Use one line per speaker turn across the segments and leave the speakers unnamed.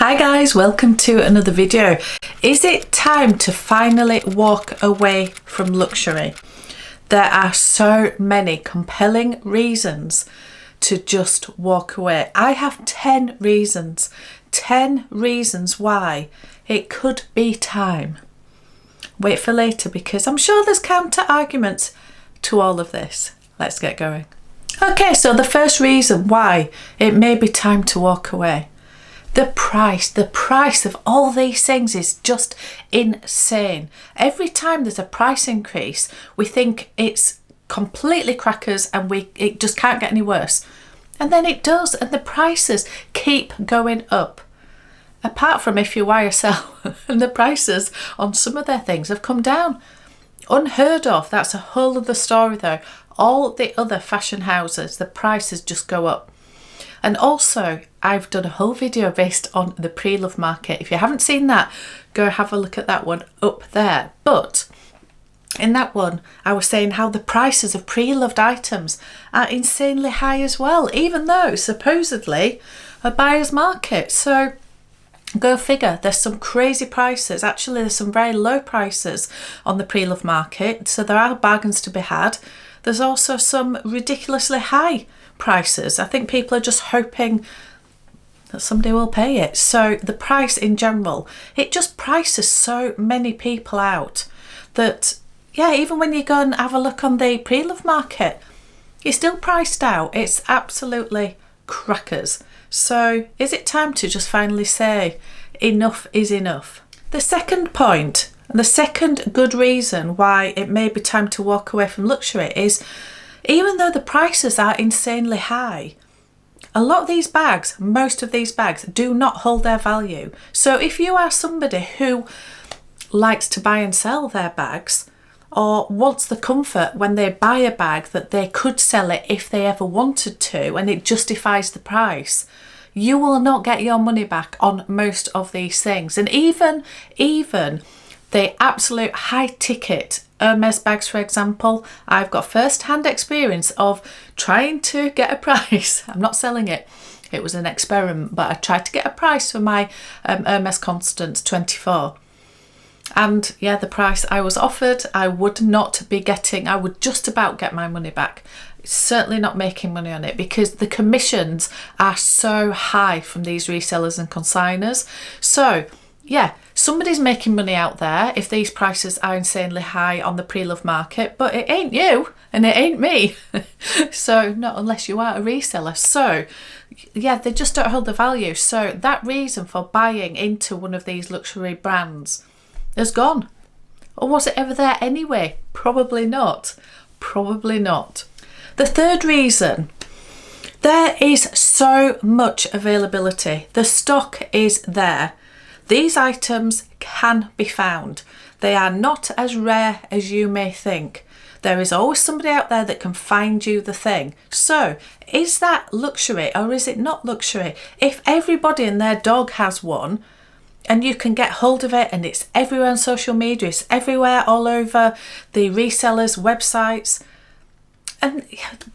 Hi guys, welcome to another video. Is it time to finally walk away from luxury? There are so many compelling reasons to just walk away. I have 10 reasons why it could be time. Wait for later because I'm sure there's counter arguments to all of this. Let's get going. Okay, so the first reason why it may be time to walk away. The price of all these things is just insane. Every time there's a price increase, we think it's completely crackers and it just can't get any worse. And then it does, and the prices keep going up. Apart from if you buy or sell, and the prices on some of their things have come down. Unheard of, that's a whole other story though. All the other fashion houses, the prices just go up. And also, I've done a whole video based on the pre-love market. If you haven't seen that, go have a look at that one up there. But in that one, I was saying how the prices of pre-loved items are insanely high as well, even though supposedly a buyer's market. So go figure, there's some crazy prices. Actually, there's some very low prices on the pre-love market. So there are bargains to be had. There's also some ridiculously high prices. I think people are just hoping that somebody will pay it. So the price in general, it just prices so many people out that, yeah, even when you go and have a look on the pre-love market, you're still priced out. It's absolutely crackers. So is it time to just finally say enough is enough? The second point, and the second good reason why it may be time to walk away from luxury is, even though the prices are insanely high, a lot of these bags, most of these bags, do not hold their value. So if you are somebody who likes to buy and sell their bags, or wants the comfort when they buy a bag that they could sell it if they ever wanted to and it justifies the price, you will not get your money back on most of these things. And even the absolute high ticket hermes bags, for example, I've got first-hand experience of trying to get a price. I'm not selling it. It was an experiment, but I tried to get a price for my Hermes Constance 24. And yeah, the price I was offered, I would not be getting. I would just about get my money back. Certainly not making money on it because the commissions are so high from these resellers and consigners. So yeah, somebody's making money out there if these prices are insanely high on the pre-love market, but it ain't you and it ain't me. So not unless you are a reseller. So yeah, they just don't hold the value. So that reason for buying into one of these luxury brands has gone. Or was it ever there anyway? Probably not. Probably not. The third reason, there is so much availability. The stock is there. These items can be found. They are not as rare as you may think. There is always somebody out there that can find you the thing. So is that luxury or is it not luxury? If everybody and their dog has one and you can get hold of it and it's everywhere on social media, it's everywhere all over the resellers' websites, and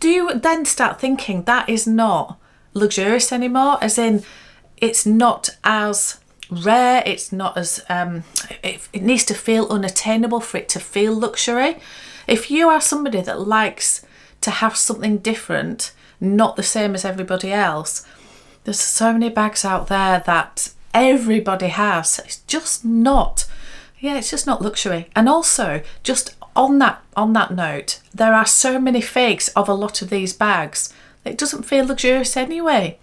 do you then start thinking that is not luxurious anymore? As in, it's not as rare, it's not as it needs to feel unattainable for it to feel luxury. If you are somebody that likes to have something different, not the same as everybody else, there's so many bags out there that everybody has. It's just not, yeah, it's just not luxury. And also, just on that note, there are so many fakes of a lot of these bags. It doesn't feel luxurious anyway.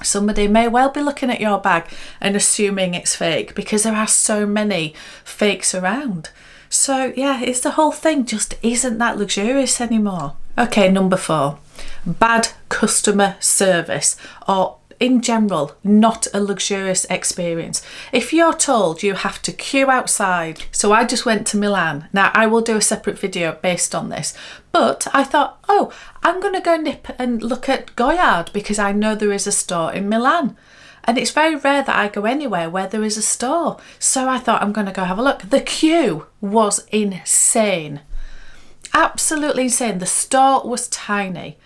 Somebody may well be looking at your bag and assuming it's fake because there are so many fakes around. So yeah, it's the whole thing just isn't that luxurious anymore. Okay, number 4, bad customer service, or in general, not a luxurious experience. If you're told you have to queue outside, so I just went to Milan. Now I will do a separate video based on this, but I thought, oh, I'm going to go nip and look at Goyard because I know there is a store in Milan. And it's very rare that I go anywhere where there is a store. So I thought I'm going to go have a look. The queue was insane. Absolutely insane. The store was tiny.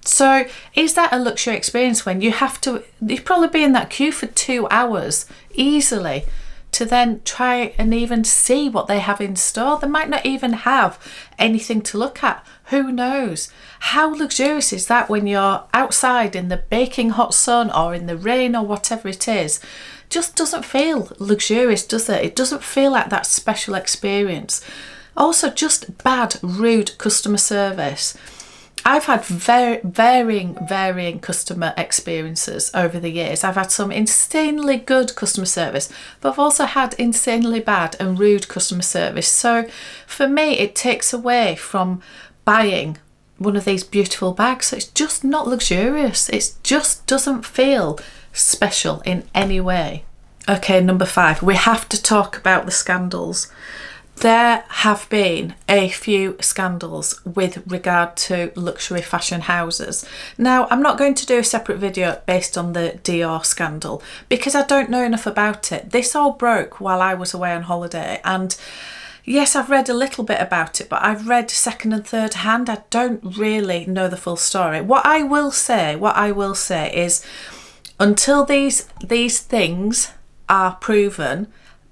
So is that a luxury experience when you probably be in that queue for 2 hours easily to then try and even see what they have in store? They might not even have anything to look at. Who knows? How luxurious is that when you're outside in the baking hot sun or in the rain or whatever it is? Just doesn't feel luxurious, does it? It doesn't feel like that special experience. Also, just bad, rude customer service. I've had varying customer experiences over the years. I've had some insanely good customer service, but I've also had insanely bad and rude customer service. So for me, it takes away from buying one of these beautiful bags. It's just not luxurious. It just doesn't feel special in any way. Okay, number 5, we have to talk about the scandals. There have been a few scandals with regard to luxury fashion houses. Now, I'm not going to do a separate video based on the Dior scandal because I don't know enough about it. This all broke while I was away on holiday, and yes, I've read a little bit about it, but I've read second and third hand. I don't really know the full story. What I will say is until these things are proven,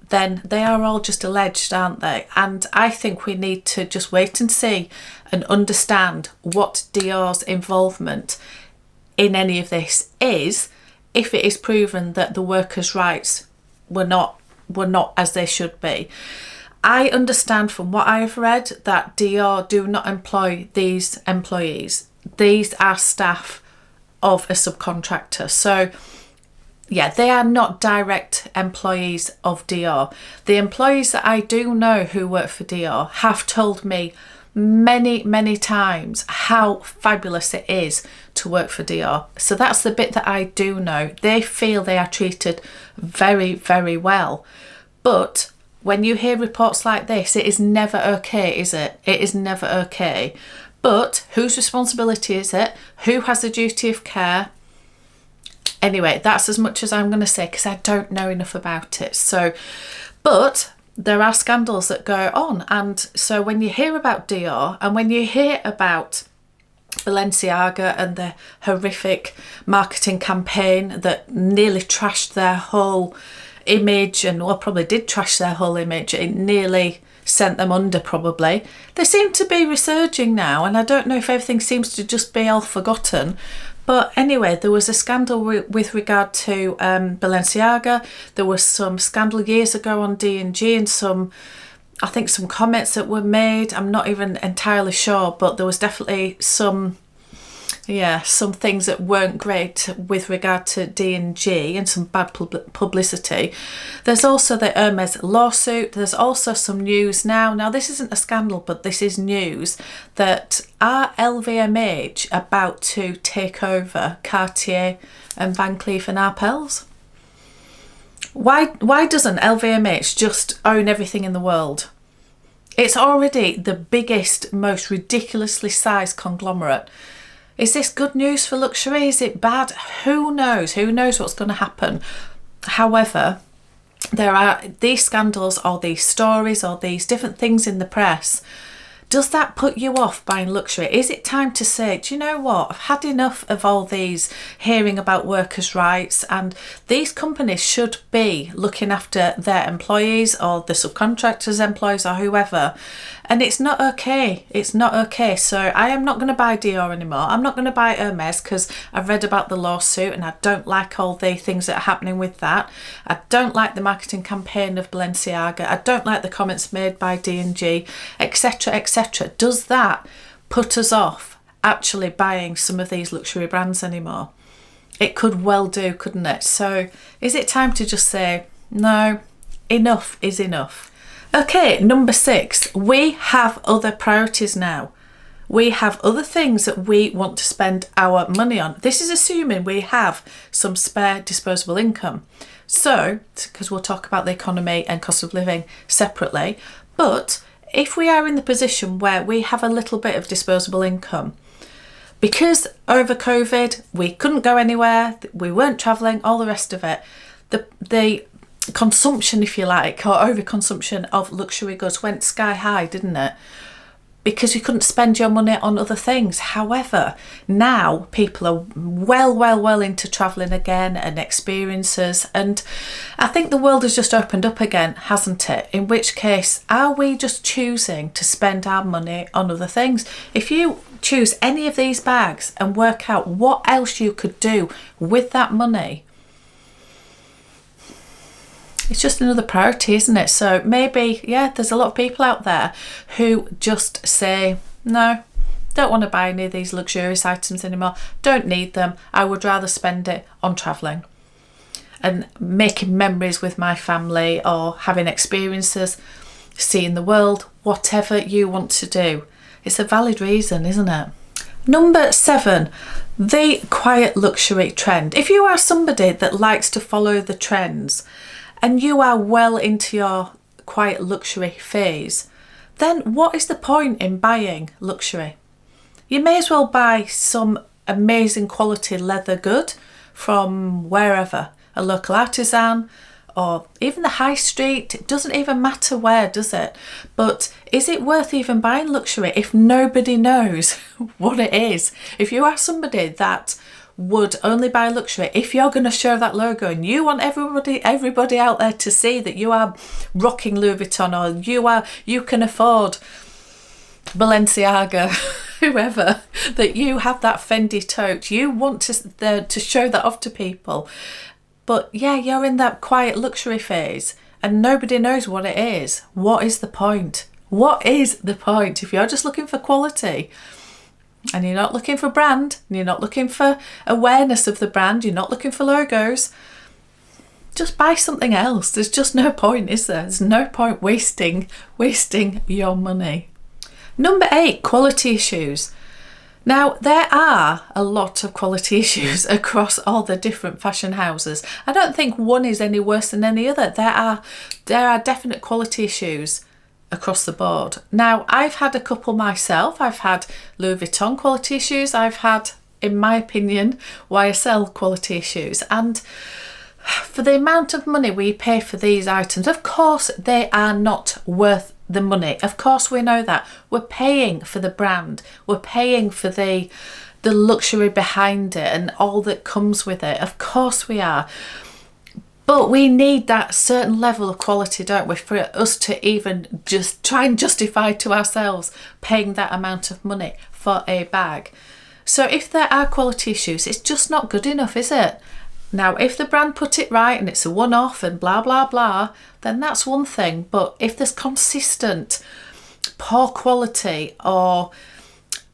then they are all just alleged, aren't they? And I think we need to just wait and see and understand what Dior's involvement in any of this is, if it is proven that the workers' rights were not as they should be. I understand from what I have read that Dior do not employ these employees. These are staff of a subcontractor. So yeah, they are not direct employees of Dior. The employees that I do know who work for Dior have told me many times how fabulous it is to work for Dior. So that's the bit that I do know. They feel they are treated very well. But when you hear reports like this, it is never okay, is it? It is never okay. But whose responsibility is it? Who has the duty of care? Anyway, that's as much as I'm going to say because I don't know enough about it. So, but there are scandals that go on. And so when you hear about Dior and when you hear about Balenciaga and the horrific marketing campaign that nearly trashed their whole image, and well, probably did trash their whole image, it nearly sent them under probably. They seem to be resurging now, and I don't know if everything seems to just be all forgotten. But anyway, there was a scandal with regard to Balenciaga. There was some scandal years ago on D&G and some comments that were made. I'm not even entirely sure, but there was definitely some things that weren't great with regard to D&G and some bad publicity. There's also the Hermes lawsuit. There's also some news now. Now, this isn't a scandal, but this is news that are LVMH about to take over Cartier and Van Cleef and Arpels? Why doesn't LVMH just own everything in the world? It's already the biggest, most ridiculously sized conglomerate. Is this good news for luxury? Is it bad? Who knows? Who knows what's going to happen? However, there are these scandals or these stories or these different things in the press. Does that put you off buying luxury? Is it time to say, do you know what? I've had enough of all these hearing about workers' rights, and these companies should be looking after their employees or the subcontractors' employees or whoever. And it's not okay. It's not okay. So I am not going to buy Dior anymore. I'm not going to buy Hermes because I've read about the lawsuit and I don't like all the things that are happening with that. I don't like the marketing campaign of Balenciaga. I don't like the comments made by D&G, etc, etc. Does that put us off actually buying some of these luxury brands anymore? It could well do, couldn't it? So is it time to just say, no, enough is enough? Okay, number 6, we have other priorities now. We have other things that we want to spend our money on. This is assuming we have some spare disposable income. So, because we'll talk about the economy and cost of living separately, but if we are in the position where we have a little bit of disposable income, because over COVID, we couldn't go anywhere, we weren't travelling, all the rest of it, the consumption, if you like, or overconsumption of luxury goods went sky high, didn't it? because you couldn't spend your money on other things. However, now people are well into travelling again and experiences, and I think the world has just opened up again, hasn't it? In which case, are we just choosing to spend our money on other things? If you choose any of these bags and work out what else you could do with that money, it's just another priority, isn't it? So maybe, yeah, there's a lot of people out there who just say, no, don't want to buy any of these luxurious items anymore, don't need them, I would rather spend it on travelling and making memories with my family, or having experiences, seeing the world, whatever you want to do. It's a valid reason, isn't it? Number 7, the quiet luxury trend. If you are somebody that likes to follow the trends, and you are well into your quiet luxury phase, then what is the point in buying luxury? You may as well buy some amazing quality leather good from wherever, a local artisan, or even the high street. It doesn't even matter where, does it? But is it worth even buying luxury if nobody knows what it is? If you are somebody that would only buy luxury if you're going to show that logo, and you want everybody out there to see that you are rocking Louis Vuitton, or you can afford Balenciaga, whoever, that you have that Fendi tote, you want to show that off to people. But yeah, you're in that quiet luxury phase and nobody knows what it is. What is the point? What is the point? If you're just looking for quality, and you're not looking for brand, and you're not looking for awareness of the brand, you're not looking for logos, just buy something else. There's just no point, is there? There's no point wasting your money. Number 8, quality issues. Now, there are a lot of quality issues across all the different fashion houses. I don't think one is any worse than any other. There are definite quality issues across the board. Now, I've had a couple myself. I've had Louis Vuitton quality issues. I've had, in my opinion, YSL quality issues. And for the amount of money we pay for these items, of course they are not worth the money. Of course we know that. We're paying for the brand. We're paying for the luxury behind it and all that comes with it. Of course we are. But we need that certain level of quality, don't we, for us to even just try and justify to ourselves paying that amount of money for a bag. So if there are quality issues, it's just not good enough, is it? Now, if the brand put it right and it's a one-off and blah, blah, blah, then that's one thing. But if there's consistent poor quality or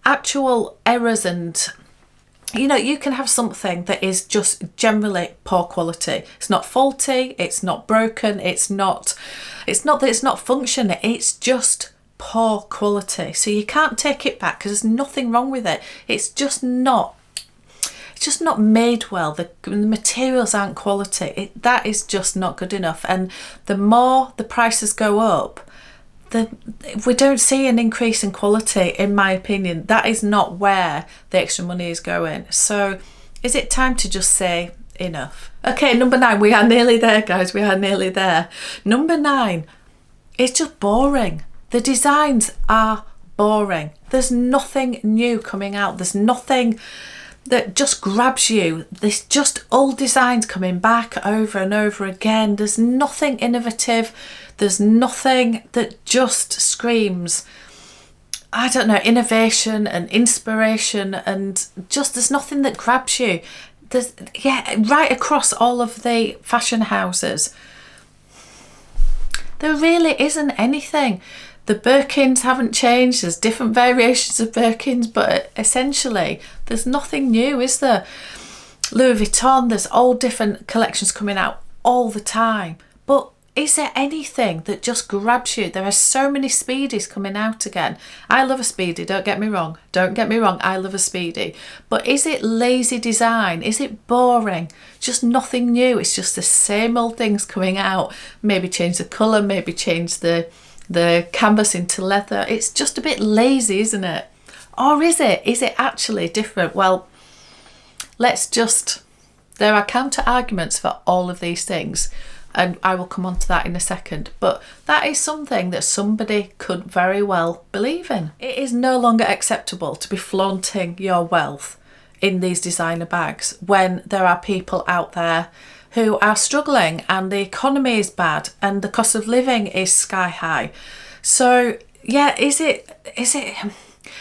actual errors, and you can have something that is just generally poor quality. It's not faulty, it's not broken, it's not that it's not functioning, it's just poor quality. So you can't take it back because there's nothing wrong with it. It's just not made well. The materials aren't quality. That is just not good enough. And the more the prices go up, we don't see an increase in quality, in my opinion. That is not where the extra money is going. So is it time to just say enough? Okay, number 9, we are nearly there, guys. We are nearly there. Number 9, it's just boring. The designs are boring. There's nothing new coming out. There's nothing that just grabs you. There's just old designs coming back over and over again. There's nothing innovative. There's nothing that just screams, I don't know, innovation and inspiration, and just there's nothing that grabs you. Right across all of the fashion houses, there really isn't anything. The Birkins haven't changed. There's different variations of Birkins, but essentially there's nothing new, is there? Louis Vuitton, there's all different collections coming out all the time. But is there anything that just grabs you? There are so many Speedies coming out again. I love a Speedy, don't get me wrong. I love a Speedy. But is it lazy design? Is it boring? Just nothing new. It's just the same old things coming out. Maybe change the colour, maybe change the canvas into leather. It's just a bit lazy, isn't it? Or is it? Is it actually different? Well, there are counter arguments for all of these things. and I will come on to that in a second. But that is something that somebody could very well believe in. It is no longer acceptable to be flaunting your wealth in these designer bags when there are people out there who are struggling and the economy is bad and the cost of living is sky high. So yeah,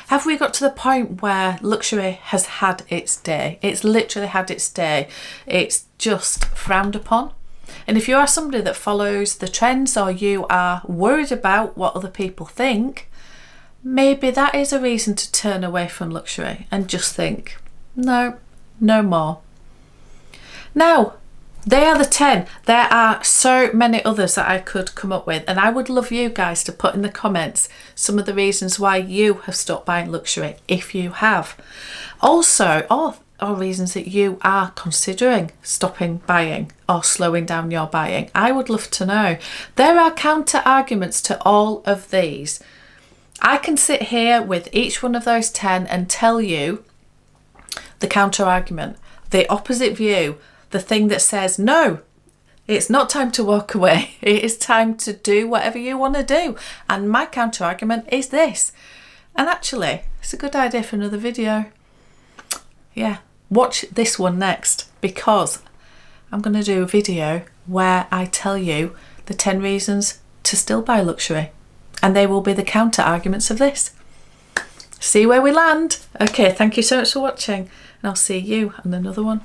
have we got to the point where luxury has had its day? It's literally had its day. It's just frowned upon. And if you are somebody that follows the trends, or you are worried about what other people think, maybe that is a reason to turn away from luxury and just think, no, no more. Now, they are the 10. There are so many others that I could come up with, and I would love you guys to put in the comments some of the reasons why you have stopped buying luxury, if you have. Also, or reasons that you are considering stopping buying or slowing down your buying. I would love to know. There are counter arguments to all of these. I can sit here with each one of those 10 and tell you the counter argument, the opposite view, the thing that says, no, it's not time to walk away. It is time to do whatever you want to do. And my counter argument is this. And actually, it's a good idea for another video. Yeah, watch this one next, because I'm going to do a video where I tell you the 10 reasons to still buy luxury. And they will be the counter arguments of this. See where we land. Okay, thank you so much for watching, and I'll see you on another one.